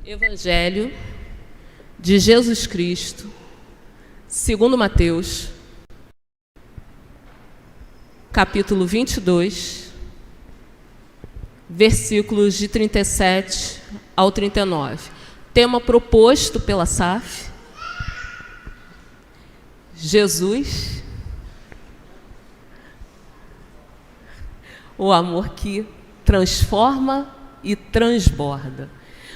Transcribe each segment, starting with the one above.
Evangelho de Jesus Cristo, segundo Mateus, capítulo 22, versículos de 37 ao 39. Tema proposto pela SAF: Jesus, o amor que transforma e transborda.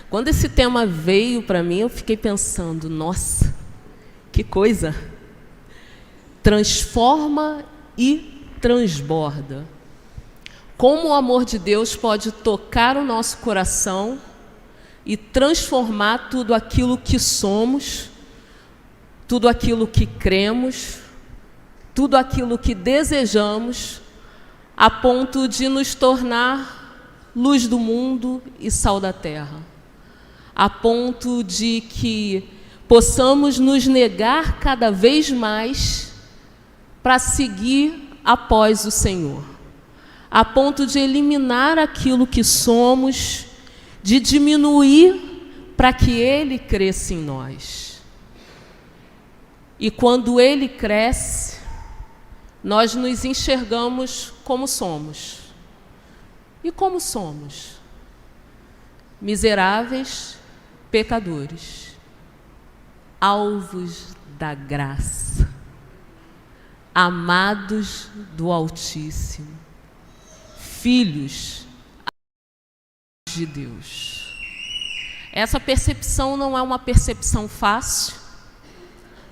Quando esse tema veio para mim, eu fiquei pensando, nossa, que coisa! Transforma e transborda. Como o amor de Deus pode tocar o nosso coração e transformar tudo aquilo que somos, tudo aquilo que cremos, tudo aquilo que desejamos, a ponto de nos tornar luz do mundo e sal da terra. A ponto de que possamos nos negar cada vez mais para seguir após o Senhor. A ponto de eliminar aquilo que somos, de diminuir para que Ele cresça em nós. E quando Ele cresce, nós nos enxergamos como somos. E como somos? Miseráveis, pecadores, alvos da graça, amados do Altíssimo, filhos de Deus. Essa percepção não é uma percepção fácil,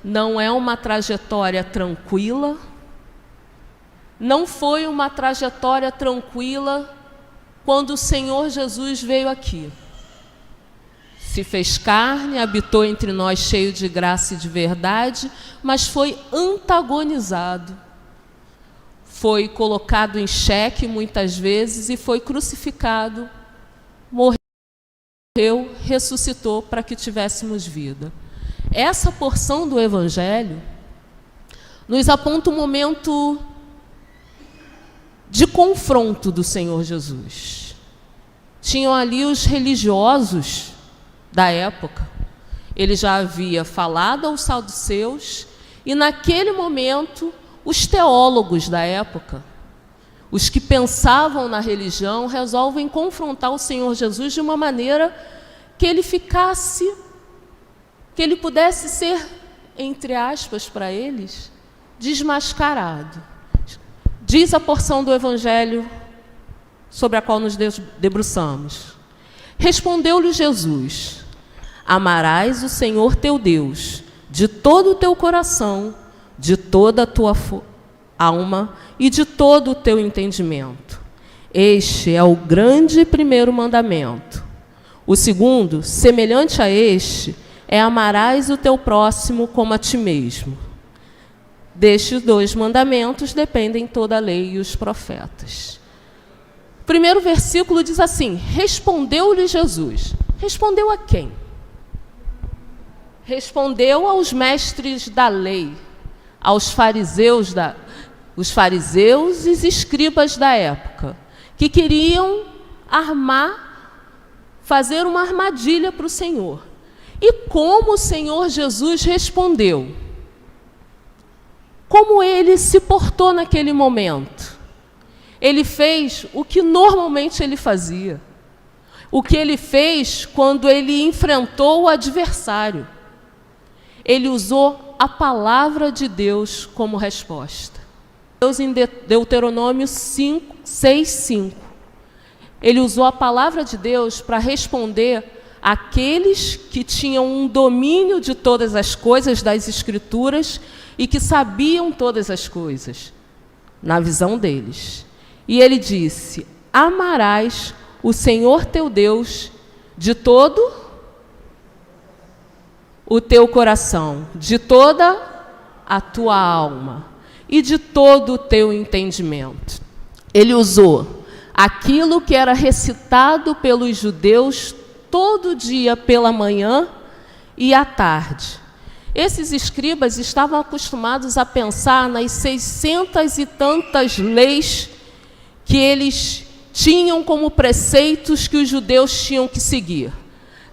não é uma trajetória tranquila, não foi uma trajetória tranquila quando o Senhor Jesus veio aqui. Se fez carne, habitou entre nós cheio de graça e de verdade, mas foi antagonizado, foi colocado em xeque muitas vezes e foi crucificado, morreu, ressuscitou para que tivéssemos vida. Essa porção do Evangelho nos aponta um momento de confronto do Senhor Jesus. Tinham ali os religiosos da época. Ele já havia falado aos saduceus e naquele momento os teólogos da época, os que pensavam na religião, resolvem confrontar o Senhor Jesus de uma maneira que ele ficasse, que ele pudesse ser, entre aspas, para eles, desmascarado. Diz a porção do Evangelho sobre a qual nos debruçamos. Respondeu-lhe Jesus: amarás o Senhor teu Deus de todo o teu coração, de toda a tua alma e de todo o teu entendimento. Este é o grande e primeiro mandamento. O segundo, semelhante a este, é amarás o teu próximo como a ti mesmo. Destes dois mandamentos dependem toda a lei e os profetas. O primeiro versículo diz assim: respondeu-lhe Jesus. Respondeu a quem? Respondeu aos mestres da lei, aos fariseus, os fariseus e os escribas da época, que queriam fazer uma armadilha para o Senhor. E como o Senhor Jesus respondeu? Como ele se portou naquele momento? Ele fez o que normalmente ele fazia. O que ele fez quando ele enfrentou o adversário. Ele usou a palavra de Deus como resposta. Deus em Deuteronômio 6:5. Ele usou a palavra de Deus para responder àqueles que tinham um domínio de todas as coisas das Escrituras e que sabiam todas as coisas, na visão deles. E ele disse: amarás o Senhor teu Deus de todo o teu coração, de toda a tua alma e de todo o teu entendimento. Ele usou aquilo que era recitado pelos judeus todo dia pela manhã e à tarde. Esses escribas estavam acostumados a pensar nas 600 e tantas leis que eles tinham como preceitos que os judeus tinham que seguir.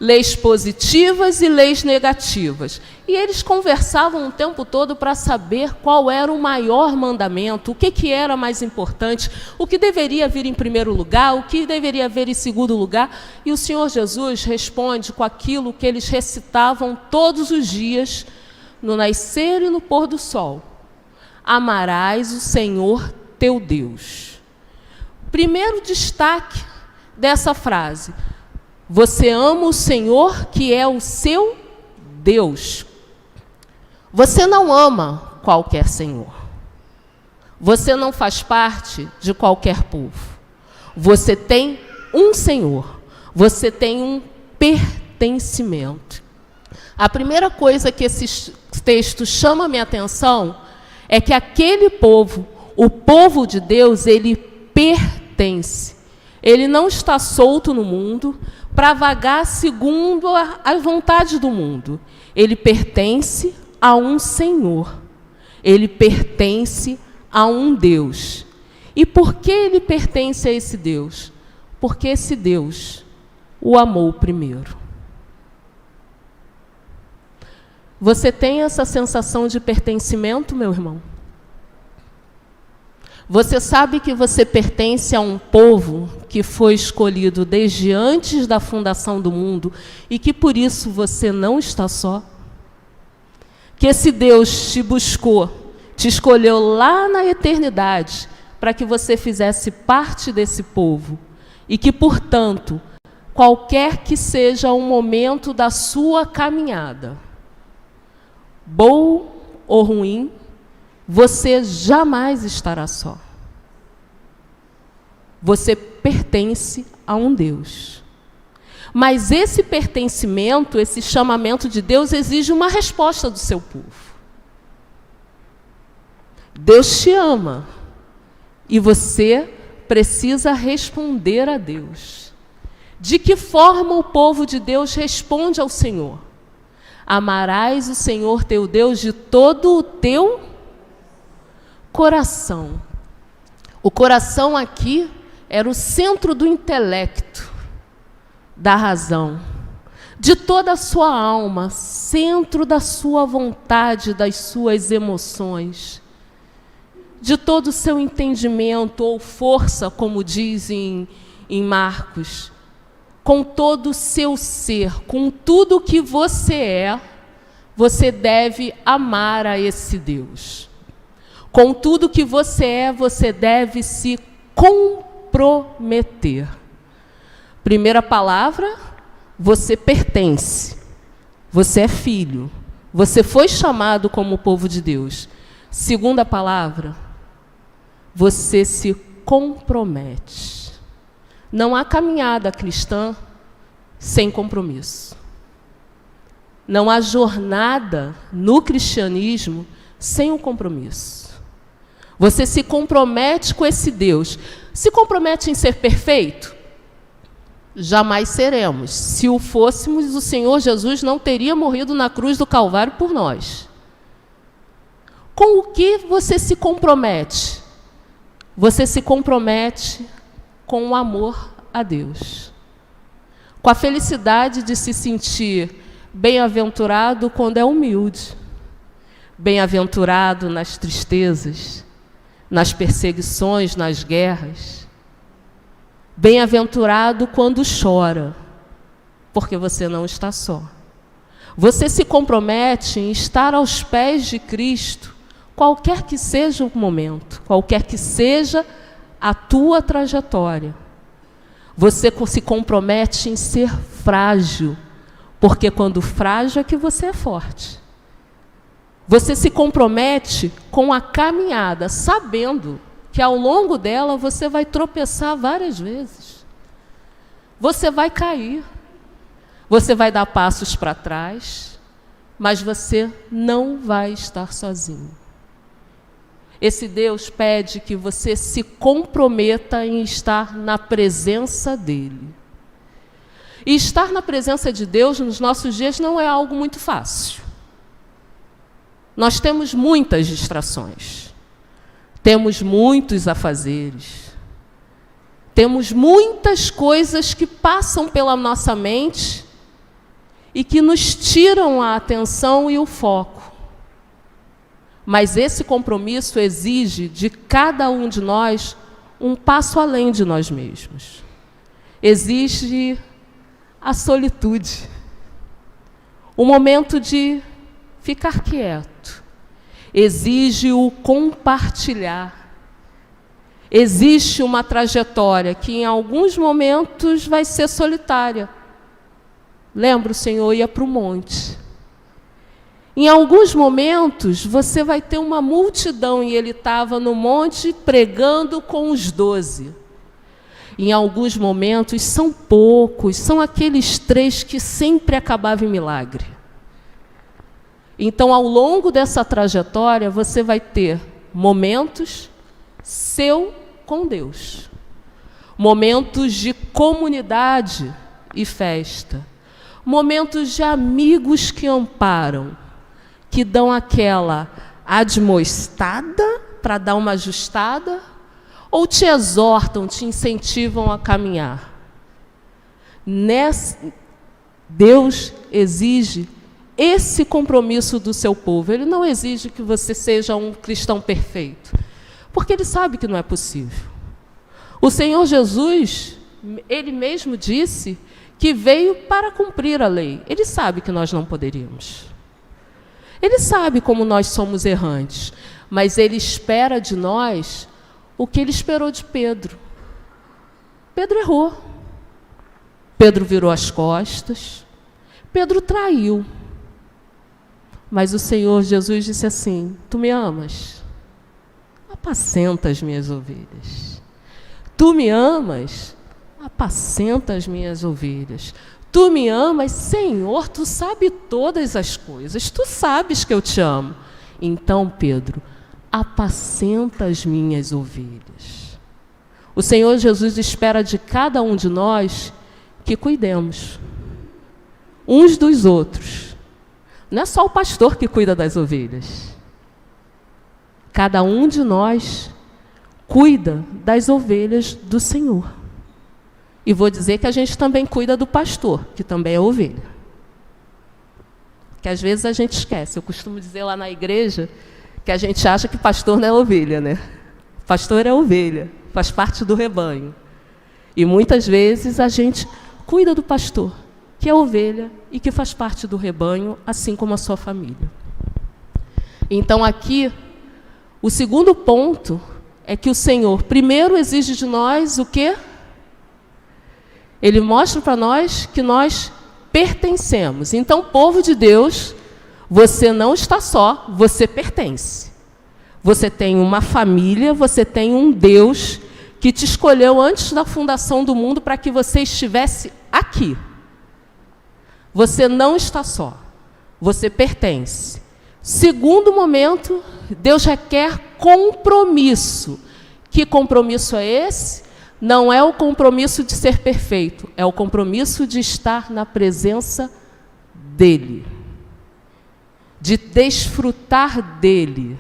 leis positivas e leis negativas. E eles conversavam o tempo todo para saber qual era o maior mandamento, o que era mais importante, o que deveria vir em primeiro lugar, o que deveria vir em segundo lugar. E o Senhor Jesus responde com aquilo que eles recitavam todos os dias, no nascer e no pôr do sol: amarás o Senhor teu Deus. Primeiro destaque dessa frase: você ama o Senhor, que é o seu Deus. Você não ama qualquer senhor. Você não faz parte de qualquer povo. Você tem um Senhor. Você tem um pertencimento. A primeira coisa que esse texto chama a minha atenção é que aquele povo, o povo de Deus, ele pertence. Ele não está solto no mundo para vagar segundo a vontade do mundo. Ele pertence a um Senhor. Ele pertence a um Deus. E por que ele pertence a esse Deus? Porque esse Deus o amou primeiro. Você tem essa sensação de pertencimento, meu irmão? Você sabe que você pertence a um povo que foi escolhido desde antes da fundação do mundo e que por isso você não está só? Que esse Deus te buscou, te escolheu lá na eternidade para que você fizesse parte desse povo e que, portanto, qualquer que seja o momento da sua caminhada, bom ou ruim, você jamais estará só. Você pertence a um Deus. Mas esse pertencimento, esse chamamento de Deus, exige uma resposta do seu povo. Deus te ama. E você precisa responder a Deus. De que forma o povo de Deus responde ao Senhor? Amarás o Senhor teu Deus de todo o teu coração. O coração aqui era o centro do intelecto, da razão, de toda a sua alma, centro da sua vontade, das suas emoções, de todo o seu entendimento ou força, como diz em Marcos, com todo o seu ser, com tudo o que você é, você deve amar a esse Deus. Com tudo que você é, você deve se comprometer. Primeira palavra, você pertence. Você é filho. Você foi chamado como povo de Deus. Segunda palavra, você se compromete. Não há caminhada cristã sem compromisso. Não há jornada no cristianismo sem um compromisso. Você se compromete com esse Deus. Se compromete em ser perfeito? Jamais seremos. Se o fôssemos, o Senhor Jesus não teria morrido na cruz do Calvário por nós. Com o que você se compromete? Você se compromete com o amor a Deus. Com a felicidade de se sentir bem-aventurado quando é humilde. Bem-aventurado nas tristezas, nas perseguições, nas guerras. Bem-aventurado quando chora, porque você não está só. Você se compromete em estar aos pés de Cristo, qualquer que seja o momento, qualquer que seja a tua trajetória. Você se compromete em ser frágil, porque quando frágil é que você é forte. Você se compromete com a caminhada, sabendo que ao longo dela você vai tropeçar várias vezes. Você vai cair. Você vai dar passos para trás, mas você não vai estar sozinho. Esse Deus pede que você se comprometa em estar na presença dEle. E estar na presença de Deus nos nossos dias não é algo muito fácil. Nós temos muitas distrações. Temos muitos afazeres. Temos muitas coisas que passam pela nossa mente e que nos tiram a atenção e o foco. Mas esse compromisso exige de cada um de nós um passo além de nós mesmos. Exige a solitude, o momento de ficar quieto. Exige o compartilhar. Existe uma trajetória que em alguns momentos vai ser solitária. Lembra, o Senhor ia para o monte. Em alguns momentos, você vai ter uma multidão, e ele estava no monte pregando com os 12. Em alguns momentos, são poucos, são aqueles 3 que sempre acabavam em milagre. Então, ao longo dessa trajetória, você vai ter momentos seu com Deus, momentos de comunidade e festa, momentos de amigos que amparam, que dão aquela admoestada para dar uma ajustada, ou te exortam, te incentivam a caminhar. Deus exige esse compromisso do seu povo. Ele não exige que você seja um cristão perfeito, porque Ele sabe que não é possível. O Senhor Jesus, Ele mesmo disse que veio para cumprir a lei. Ele sabe que nós não poderíamos. Ele sabe como nós somos errantes, mas Ele espera de nós o que Ele esperou de Pedro. Pedro errou. Pedro virou as costas. Pedro traiu. Mas o Senhor Jesus disse assim: tu me amas? Apacenta as minhas ovelhas. Tu me amas? Apacenta as minhas ovelhas. Tu me amas, Senhor, tu sabes todas as coisas, tu sabes que eu te amo. Então, Pedro, apacenta as minhas ovelhas. O Senhor Jesus espera de cada um de nós que cuidemos uns dos outros. Não é só o pastor que cuida das ovelhas. Cada um de nós cuida das ovelhas do Senhor. E vou dizer que a gente também cuida do pastor, que também é ovelha. Que às vezes a gente esquece. Eu costumo dizer lá na igreja que a gente acha que pastor não é ovelha, né? Pastor é ovelha, faz parte do rebanho. E muitas vezes a gente cuida do pastor, que é ovelha e que faz parte do rebanho, assim como a sua família. Então aqui, o segundo ponto é que o Senhor primeiro exige de nós o quê? Ele mostra para nós que nós pertencemos. Então, povo de Deus, você não está só, você pertence. Você tem uma família, você tem um Deus que te escolheu antes da fundação do mundo para que você estivesse aqui. Você não está só, você pertence. Segundo momento, Deus requer compromisso. Que compromisso é esse? Não é o compromisso de ser perfeito, é o compromisso de estar na presença dEle, de desfrutar dEle,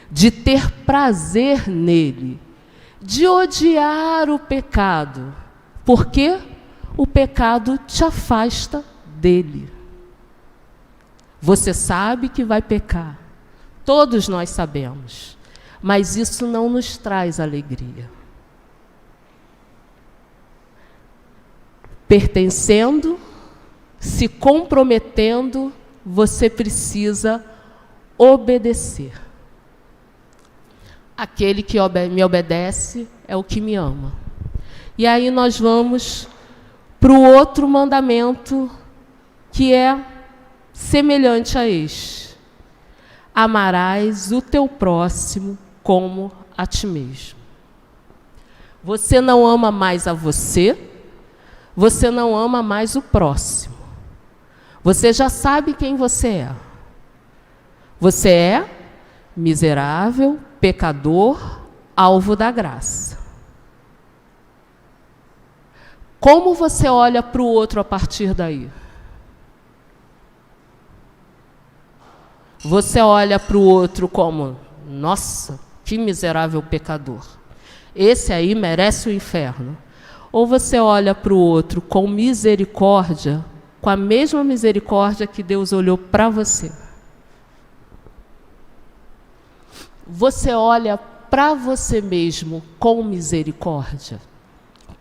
de ter prazer nele, de odiar o pecado, porque o pecado te afasta dEle. Você sabe que vai pecar, todos nós sabemos, mas isso não nos traz alegria. Pertencendo, se comprometendo, você precisa obedecer. Aquele que me obedece é o que me ama. E aí nós vamos para o outro mandamento, que é semelhante a este: amarás o teu próximo como a ti mesmo. Você não ama mais a você, você não ama mais o próximo. Você já sabe quem você é. Você é miserável, pecador, alvo da graça. Como você olha para o outro a partir daí? Você olha para o outro como: nossa, que miserável pecador. Esse aí merece o inferno. Ou você olha para o outro com misericórdia com a mesma misericórdia que Deus olhou para você. Você olha para você mesmo com misericórdia,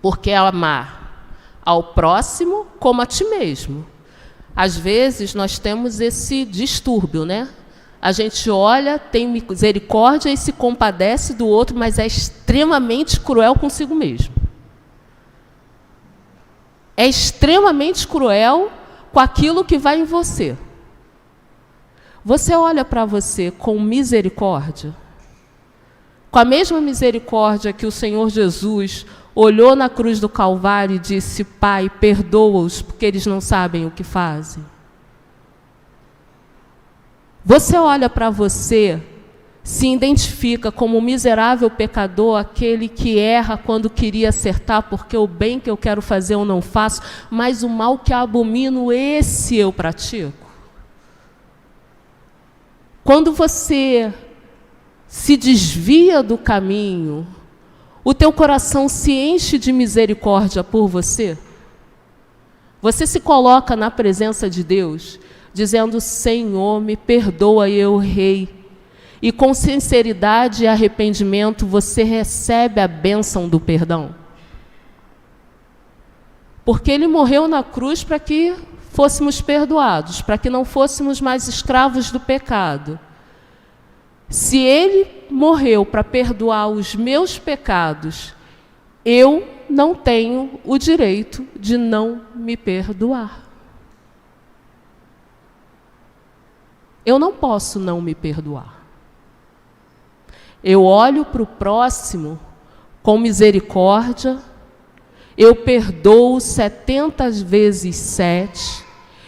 porque é amar ao próximo como a ti mesmo. Às vezes nós temos esse distúrbio, né? A gente olha, tem misericórdia e se compadece do outro, mas é extremamente cruel consigo mesmo. É extremamente cruel com aquilo que vai em você. Você olha para você com misericórdia? Com a mesma misericórdia que o Senhor Jesus olhou na cruz do Calvário e disse: Pai, perdoa-os, porque eles não sabem o que fazem. Você olha para você, se identifica como um miserável pecador, aquele que erra quando queria acertar, porque o bem que eu quero fazer eu não faço, mas o mal que abomino, esse eu pratico? Quando você se desvia do caminho, o teu coração se enche de misericórdia por você? Você se coloca na presença de Deus, dizendo: Senhor, me perdoa, eu errei. E com sinceridade e arrependimento, você recebe a bênção do perdão. Porque Ele morreu na cruz para que fôssemos perdoados, para que não fôssemos mais escravos do pecado. Se Ele morreu para perdoar os meus pecados, eu não tenho o direito de não me perdoar. Eu não posso não me perdoar. Eu olho para o próximo com misericórdia, eu perdoo 70 vezes 7,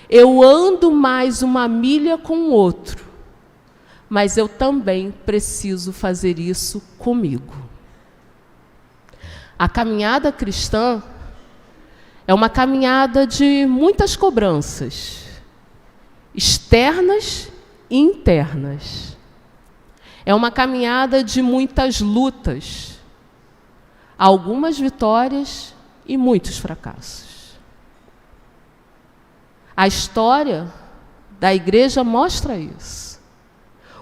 eu ando mais uma milha com o outro, mas eu também preciso fazer isso comigo. A caminhada cristã é uma caminhada de muitas cobranças, externas e internas. É uma caminhada de muitas lutas, algumas vitórias e muitos fracassos. A história da igreja mostra isso.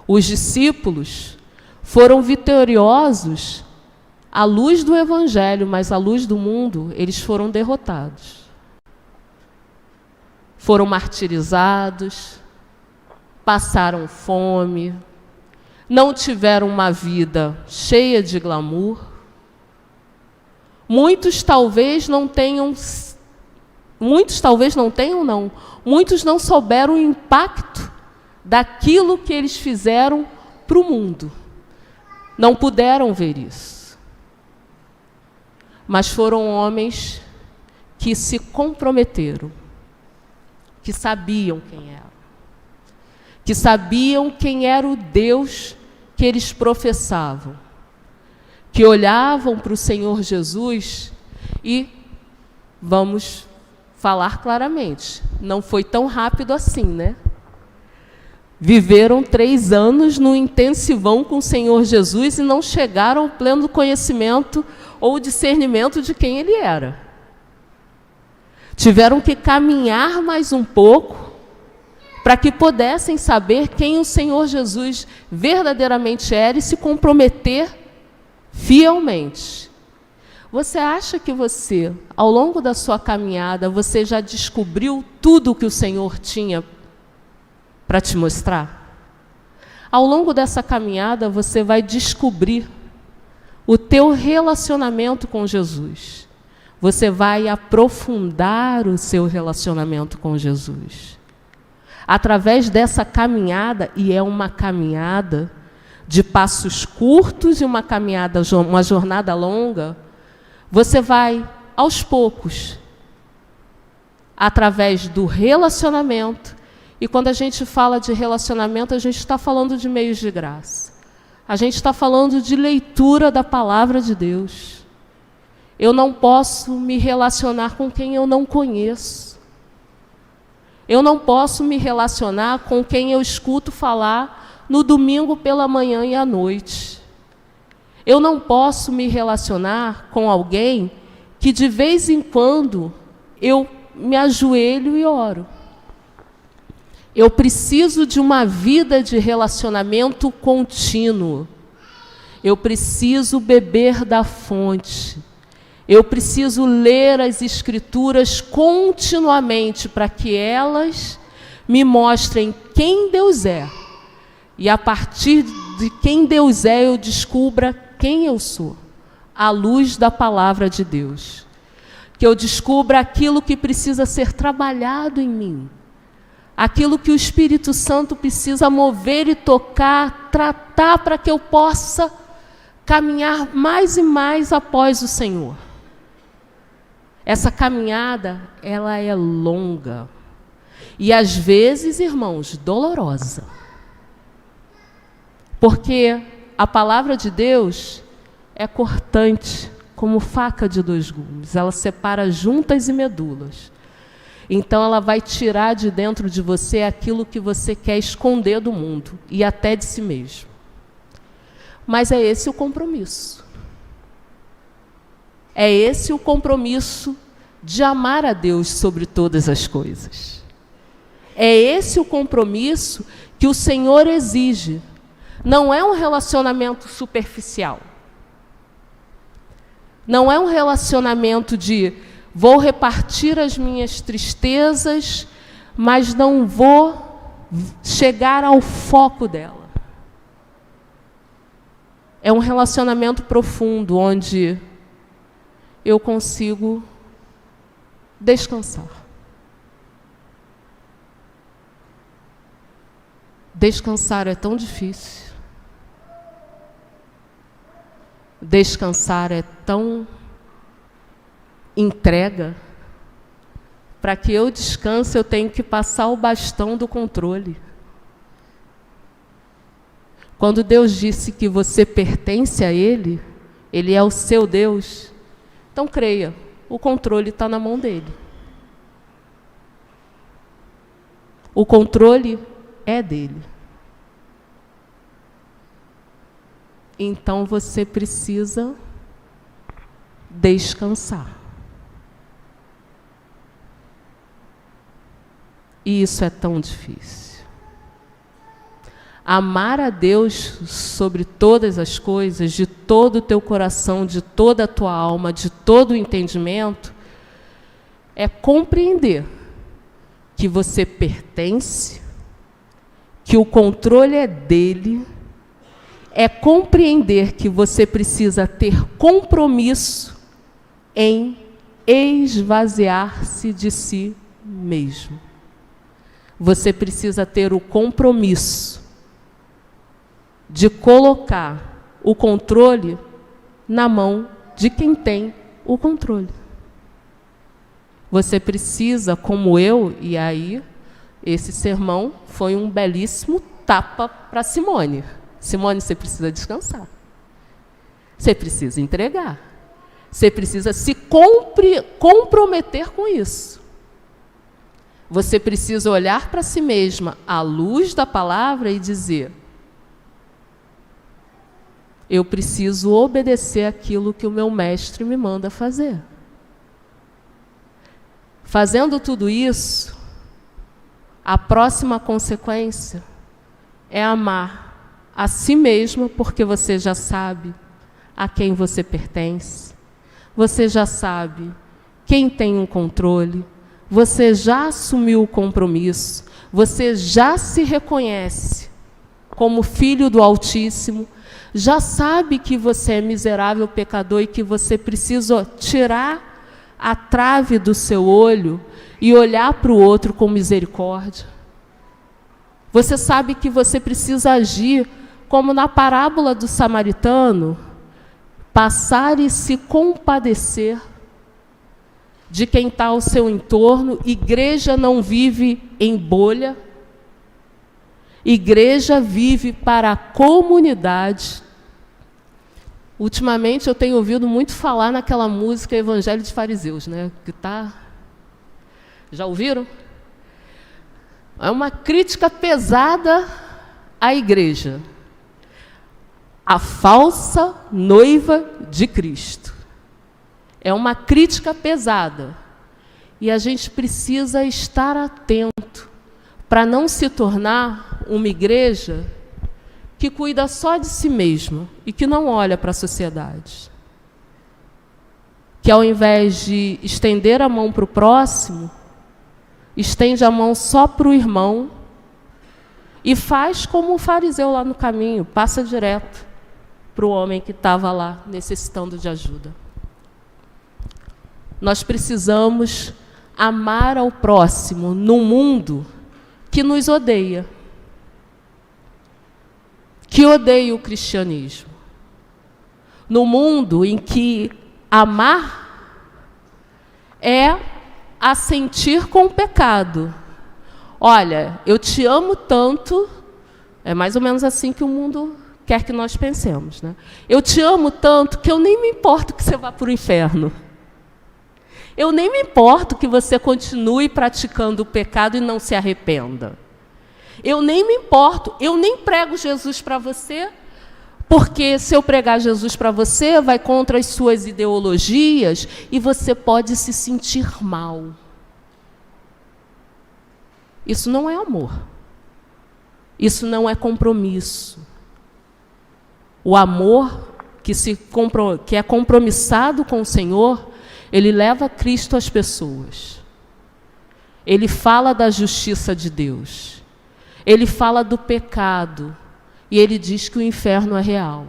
Os discípulos foram vitoriosos à luz do Evangelho, mas à luz do mundo, eles foram derrotados. Foram martirizados, passaram fome, não tiveram uma vida cheia de glamour. Muitos talvez não tenham, muitos não souberam o impacto daquilo que eles fizeram para o mundo. Não puderam ver isso. Mas foram homens que se comprometeram, que sabiam quem eram, que sabiam quem era o Deus que eles professavam, que olhavam para o Senhor Jesus e, vamos falar claramente, não foi tão rápido assim, né? Viveram 3 anos no intensivão com o Senhor Jesus e não chegaram ao pleno conhecimento ou discernimento de quem Ele era. Tiveram que caminhar mais um pouco para que pudessem saber quem o Senhor Jesus verdadeiramente era e se comprometer fielmente. Você acha que você, ao longo da sua caminhada, você já descobriu tudo o que o Senhor tinha para te mostrar? Ao longo dessa caminhada, você vai descobrir o teu relacionamento com Jesus. Você vai aprofundar o seu relacionamento com Jesus. Através dessa caminhada, e é uma caminhada de passos curtos e uma jornada longa, você vai, aos poucos, através do relacionamento. E quando a gente fala de relacionamento, a gente está falando de meios de graça. A gente está falando de leitura da palavra de Deus. Eu não posso me relacionar com quem eu não conheço. Eu não posso me relacionar com quem eu escuto falar no domingo pela manhã e à noite. Eu não posso me relacionar com alguém que de vez em quando eu me ajoelho e oro. Eu preciso de uma vida de relacionamento contínuo. Eu preciso beber da fonte. Eu preciso ler as Escrituras continuamente para que elas me mostrem quem Deus é. E a partir de quem Deus é, eu descubra quem eu sou, à luz da palavra de Deus. Que eu descubra aquilo que precisa ser trabalhado em mim. Aquilo que o Espírito Santo precisa mover e tocar, tratar para que eu possa caminhar mais e mais após o Senhor. Essa caminhada, ela é longa. E às vezes, irmãos, dolorosa. Porque a palavra de Deus é cortante, como faca de dois gumes. Ela separa juntas e medulas. Então ela vai tirar de dentro de você aquilo que você quer esconder do mundo e até de si mesmo. Mas é esse o compromisso. É esse o compromisso de amar a Deus sobre todas as coisas. É esse o compromisso que o Senhor exige. Não é um relacionamento superficial. Não é um relacionamento de vou repartir as minhas tristezas, mas não vou chegar ao foco dela. É um relacionamento profundo, onde eu consigo descansar. Descansar é tão difícil. Descansar é tão entrega. Para que eu descanse, eu tenho que passar o bastão do controle. Quando Deus disse que você pertence a Ele, Ele é o seu Deus, então creia, o controle está na mão dEle. O controle é dEle. Então você precisa descansar. E isso é tão difícil. Amar a Deus sobre todas as coisas, de todo o teu coração, de toda a tua alma, de todo o entendimento, é compreender que você pertence, que o controle é dele, é compreender que você precisa ter compromisso em esvaziar-se de si mesmo. Você precisa ter o compromisso de colocar o controle na mão de quem tem o controle. Você precisa, como eu, e aí esse sermão foi um belíssimo tapa para Simone. Simone, você precisa descansar. Você precisa entregar. Você precisa se comprometer com isso. Você precisa olhar para si mesma à luz da palavra e dizer: eu preciso obedecer aquilo que o meu mestre me manda fazer. Fazendo tudo isso, a próxima consequência é amar a si mesma, porque você já sabe a quem você pertence, você já sabe quem tem um controle, você já assumiu o compromisso, você já se reconhece como filho do Altíssimo, já sabe que você é miserável pecador e que você precisa tirar a trave do seu olho e olhar para o outro com misericórdia. Você sabe que você precisa agir como na parábola do samaritano, passar e se compadecer de quem está ao seu entorno. Igreja não vive em bolha. Igreja vive para a comunidade. Ultimamente eu tenho ouvido muito falar naquela música Evangelho de Fariseus, né? Que tá... Já ouviram? É uma crítica pesada à igreja. A falsa noiva de Cristo. É uma crítica pesada. E a gente precisa estar atento para não se tornar uma igreja que cuida só de si mesma e que não olha para a sociedade. Que ao invés de estender a mão para o próximo, estende a mão só para o irmão e faz como o fariseu lá no caminho, passa direto para o homem que estava lá necessitando de ajuda. Nós precisamos amar ao próximo num mundo que nos odeia, que odeia o cristianismo. No mundo em que amar é assentir com o pecado. Olha, eu te amo tanto, é mais ou menos assim que o mundo quer que nós pensemos, né? Eu te amo tanto que eu nem me importo que você vá para o inferno. Eu nem me importo que você continue praticando o pecado e não se arrependa. Eu nem me importo, eu nem prego Jesus para você, porque se eu pregar Jesus para você, vai contra as suas ideologias e você pode se sentir mal. Isso não é amor. Isso não é compromisso. O amor que é compromissado com o Senhor, ele leva Cristo às pessoas. Ele fala da justiça de Deus. Ele fala do pecado. E ele diz que o inferno é real.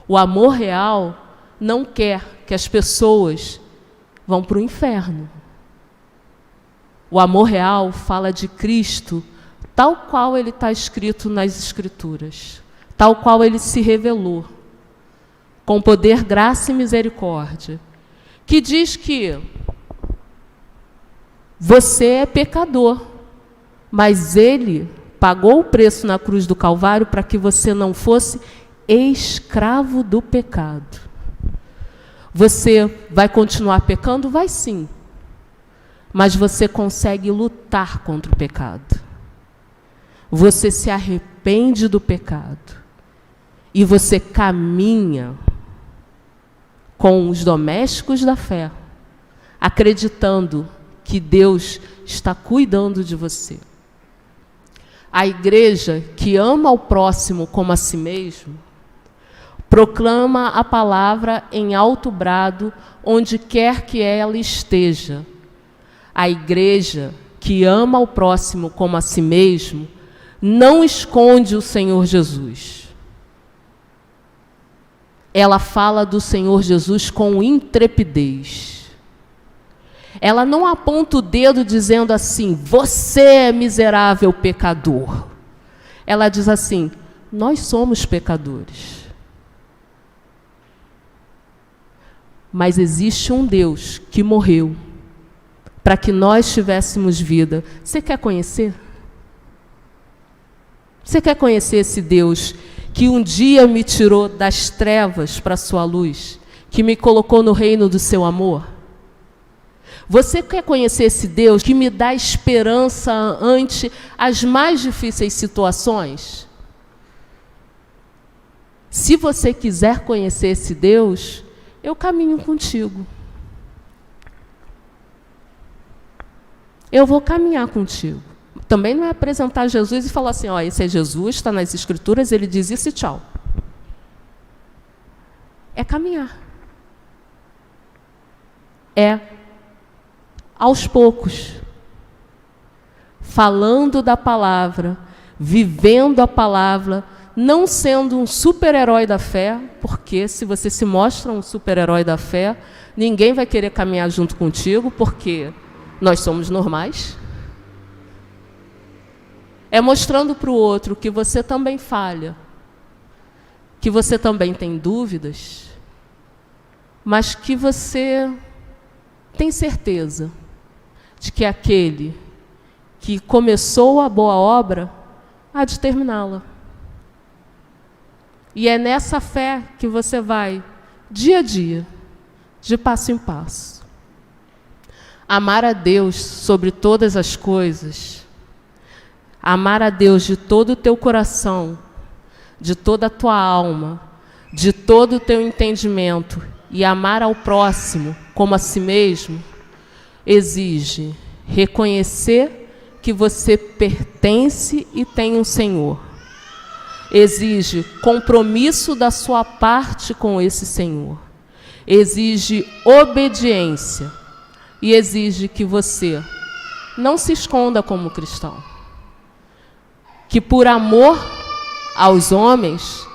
O amor real não quer que as pessoas vão para o inferno. O amor real fala de Cristo tal qual ele está escrito nas Escrituras, tal qual ele se revelou, com poder, graça e misericórdia, que diz que você é pecador, mas ele pagou o preço na cruz do Calvário para que você não fosse escravo do pecado. Você vai continuar pecando? Vai sim. Mas você consegue lutar contra o pecado. Você se arrepende do pecado. E você caminha com os domésticos da fé, acreditando que Deus está cuidando de você. A igreja que ama o próximo como a si mesmo, proclama a palavra em alto brado, onde quer que ela esteja. A igreja que ama o próximo como a si mesmo, não esconde o Senhor Jesus. Ela fala do Senhor Jesus com intrepidez. Ela não aponta o dedo dizendo assim, você é miserável pecador. Ela diz assim, nós somos pecadores. Mas existe um Deus que morreu para que nós tivéssemos vida. Você quer conhecer? Você quer conhecer esse Deus que um dia me tirou das trevas para a sua luz, que me colocou no reino do seu amor? Você quer conhecer esse Deus que me dá esperança ante as mais difíceis situações? Se você quiser conhecer esse Deus, eu caminho contigo. Eu vou caminhar contigo. Também não é apresentar Jesus e falar assim, ó, esse é Jesus, está nas Escrituras, ele diz isso e tchau. É caminhar. É aos poucos, falando da palavra, vivendo a palavra, não sendo um super-herói da fé, porque se você se mostra um super-herói da fé, ninguém vai querer caminhar junto contigo, porque nós somos normais. É mostrando para o outro que você também falha, que você também tem dúvidas, mas que você tem certeza de que aquele que começou a boa obra há de terminá-la. E é nessa fé que você vai, dia a dia, de passo em passo. Amar a Deus sobre todas as coisas, amar a Deus de todo o teu coração, de toda a tua alma, de todo o teu entendimento, e amar ao próximo como a si mesmo, exige reconhecer que você pertence e tem um Senhor. Exige compromisso da sua parte com esse Senhor. Exige obediência. E exige que você não se esconda como cristão. Que por amor aos homens,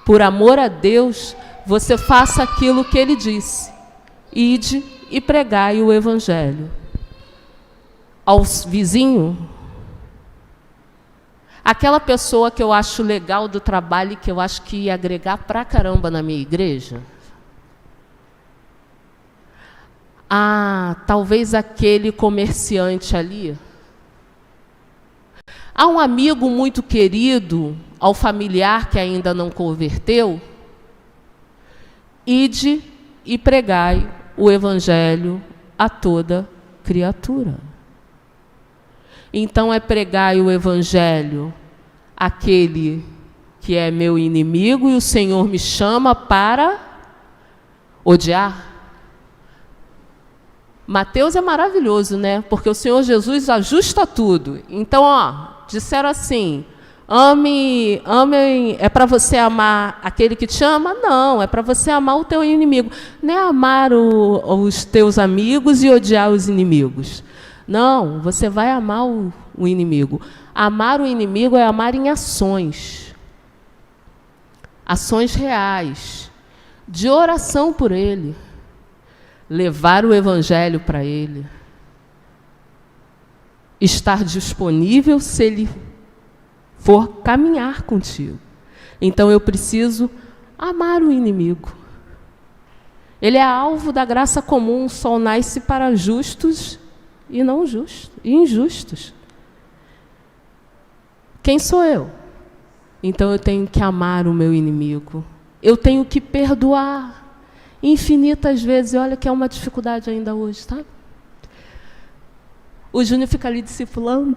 por amor a Deus, você faça aquilo que Ele disse. Ide e pregai o Evangelho. Ao vizinho, aquela pessoa que eu acho legal do trabalho e que eu acho que ia agregar pra caramba na minha igreja. Talvez aquele comerciante ali. Há um amigo muito querido, ao familiar que ainda não converteu. Ide e pregai o Evangelho a toda criatura. Então é pregai o Evangelho àquele que é meu inimigo e o Senhor me chama para odiar. Mateus é maravilhoso, né? Porque o Senhor Jesus ajusta tudo. Então, disseram assim, ame, é para você amar aquele que te ama? Não, é para você amar o teu inimigo. Não é amar os teus amigos e odiar os inimigos. Não, você vai amar o inimigo. Amar o inimigo é amar em ações. Ações reais. De oração por ele. Levar o Evangelho para ele. Estar disponível se ele for caminhar contigo. Então eu preciso amar o inimigo. Ele é alvo da graça comum, o sol nasce para justos e não justos, e injustos. Quem sou eu? Então eu tenho que amar o meu inimigo. Eu tenho que perdoar infinitas vezes. Olha que é uma dificuldade ainda hoje, tá? O Júnior fica ali discipulando.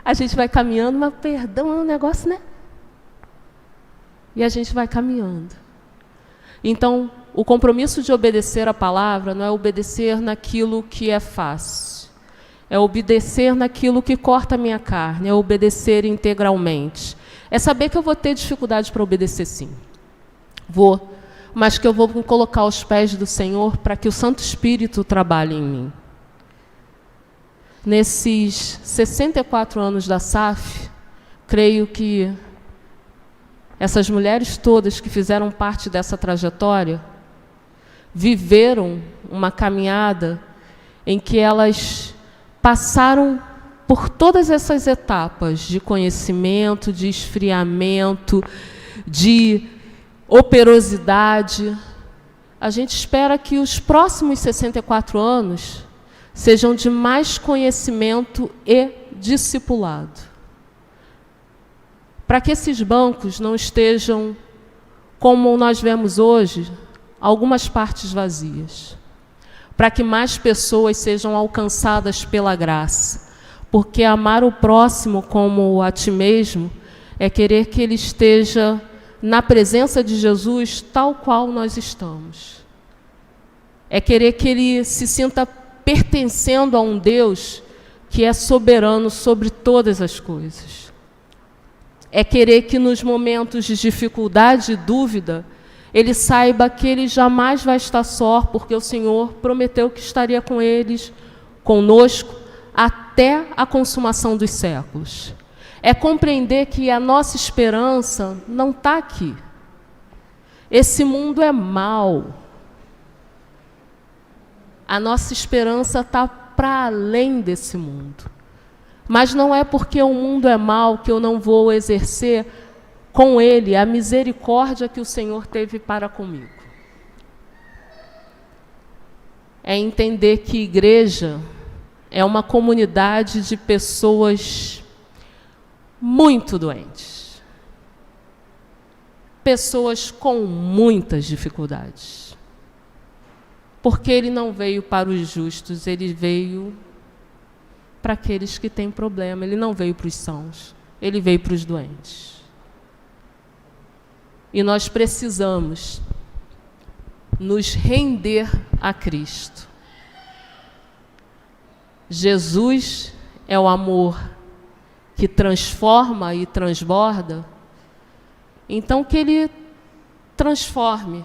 A gente vai caminhando, mas perdão é um negócio, né? E a gente vai caminhando. Então, o compromisso de obedecer a palavra não é obedecer naquilo que é fácil. É obedecer naquilo que corta a minha carne, é obedecer integralmente. É saber que eu vou ter dificuldade para obedecer, sim. Vou. Mas que eu vou me colocar aos pés do Senhor para que o Santo Espírito trabalhe em mim. Nesses 64 anos da SAF, creio que essas mulheres todas que fizeram parte dessa trajetória viveram uma caminhada em que elas passaram por todas essas etapas de conhecimento, de esfriamento, de operosidade. A gente espera que os próximos 64 anos sejam de mais conhecimento e discipulado. Para que esses bancos não estejam, como nós vemos hoje, algumas partes vazias. Para que mais pessoas sejam alcançadas pela graça. Porque amar o próximo como a ti mesmo é querer que ele esteja na presença de Jesus tal qual nós estamos. É querer que ele se sinta pertencendo a um Deus que é soberano sobre todas as coisas. É querer que nos momentos de dificuldade e dúvida, ele saiba que ele jamais vai estar só, porque o Senhor prometeu que estaria com eles, conosco, até a consumação dos séculos. É compreender que a nossa esperança não está aqui. Esse mundo é mau. A nossa esperança está para além desse mundo. Mas não é porque o mundo é mau que eu não vou exercer com ele a misericórdia que o Senhor teve para comigo. É entender que igreja é uma comunidade de pessoas muito doentes. Pessoas com muitas dificuldades. Porque ele não veio para os justos, ele veio para aqueles que têm problema. Ele não veio para os sãos, ele veio para os doentes. E nós precisamos nos render a Cristo. Jesus é o amor que transforma e transborda, então que Ele transforme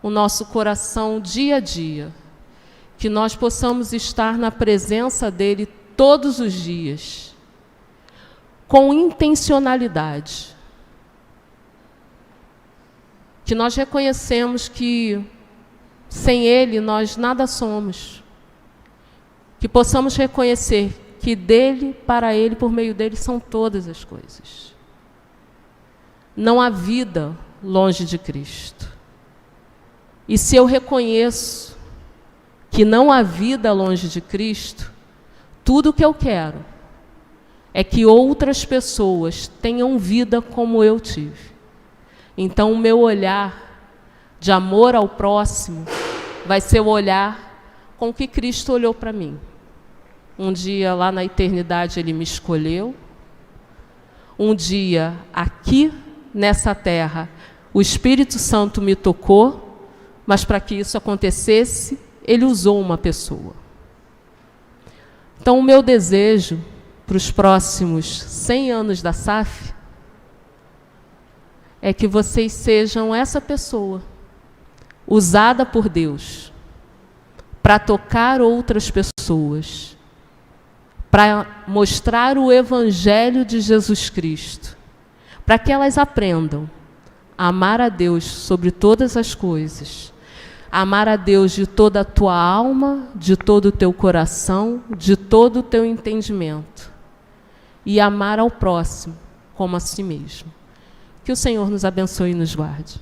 o nosso coração dia a dia, que nós possamos estar na presença dEle todos os dias, com intencionalidade, que nós reconhecemos que sem Ele nós nada somos, que possamos reconhecer que dEle, para Ele, por meio dEle são todas as coisas. Não há vida longe de Cristo. E se eu reconheço que não há vida longe de Cristo, tudo o que eu quero é que outras pessoas tenham vida como eu tive. Então, o meu olhar de amor ao próximo vai ser o olhar com que Cristo olhou para mim. Um dia, lá na eternidade, Ele me escolheu. Um dia, aqui, nessa terra, o Espírito Santo me tocou, mas para que isso acontecesse, Ele usou uma pessoa. Então, o meu desejo para os próximos 100 anos da SAF é que vocês sejam essa pessoa, usada por Deus, para tocar outras pessoas, para mostrar o Evangelho de Jesus Cristo, para que elas aprendam a amar a Deus sobre todas as coisas, a amar a Deus de toda a tua alma, de todo o teu coração, de todo o teu entendimento, e amar ao próximo como a si mesmo. Que o Senhor nos abençoe e nos guarde.